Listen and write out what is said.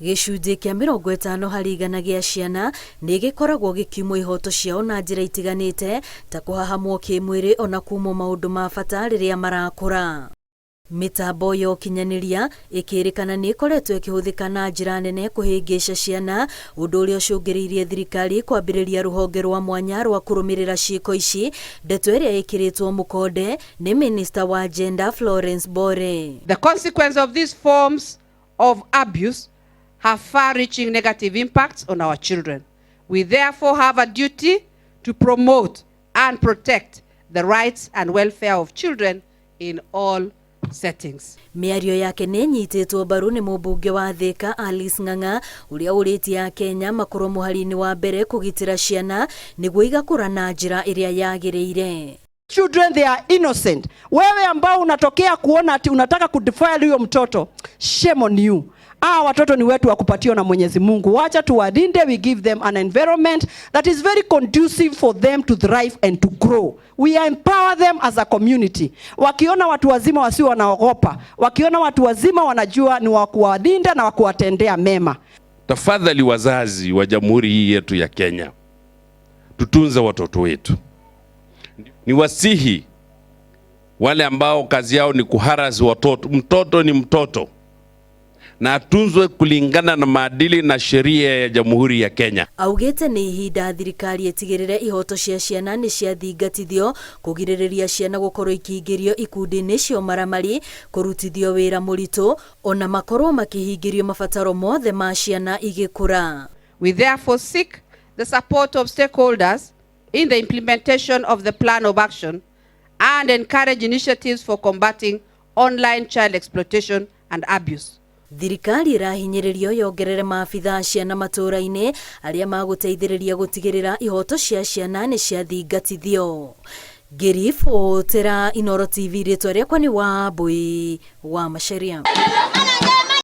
Gĩcunjĩ kĩa 50 harĩ igana gĩa ciana nĩ gĩkoragwo gĩkiumwo ihoto ciao na njĩra itiganĩte ta kũhahamwo kĩmwĩrĩ ona kumwo maũndũ ma bata rĩrĩa marakũra. Mĩtambo ya ũkinyanĩria ĩkĩrĩkana nĩ ĩkoretwo ĩkĩhũthĩka na njĩra nene kũhĩngĩca ciana, ũndũ ũrĩa ũcũngĩrĩirie thirikari kwambĩrĩria rũhonge rwa mwanya rwa kũrũmĩrĩra ciĩko ici, ndeto ĩrĩa ĩkĩrĩtwo mũkonde nĩ Minister wa Gender Florence Bore. The consequence of these forms of abuse have far-reaching negative impacts on our children. We therefore have a duty to promote and protect the rights and welfare of children in all settings. Mĩario yake nĩ nyitĩtwo mbaru nĩ mũmbunge wa Thika Alice Ng'ang'a ũrĩa ũrĩtie Kenya makorwo mũhari-inĩ wa mbere kũgitĩra ciana nĩguo igakũra na njĩra ĩrĩa yagĩrĩire. Children, they are innocent. Wewe ambao unatokea kuona ati unataka kudefile huyo mtoto, shame on you. Watoto ni wetu wa kupatiwa na Mwenyezi Mungu. Wacha tuwalinde, we give them an environment that is very conducive for them to thrive and to grow. We empower them as a community. Wakiona watu wazima wasio wanaogopa, wakiona watu wazima wanajua ni wa kuwalinda na wa kuwatendea mema. Tafadhali wazazi wa jamhuri hii yetu ya Kenya, tutunze watoto wetu. Ni wasihi wale ambao kazi yao ni kuharasi watoto. Mtoto ni mtoto na atunzwe kulingana na maadili na sheria ya jamhuri ya Kenya. Augĩte nĩ ihinda thirikari ĩtigĩrĩre ihoto cia ciana nĩ ciathingatithio, kũgirĩrĩria ciana gũkorwo ikĩingĩrio ikundi-inĩ cia maramari, kũrutithio wĩra mũritũ, ona makorwo makĩhingĩrio mabataro mothe ma ciana igĩkũra. We therefore seek the support of stakeholders in the implementation of the plan of action and encourage initiatives for combating online child exploitation and abuse. Thirikari ĩrahinyĩrĩrio yongerere maabitha ciana matũra-inĩ arĩa magũteithĩrĩria gũtigĩrĩra ihoto cia ciana nĩ ciathingatithio. Ngĩribotera Inooro TV, rĩtwa rĩakwa nĩ Wambui wa Macharia.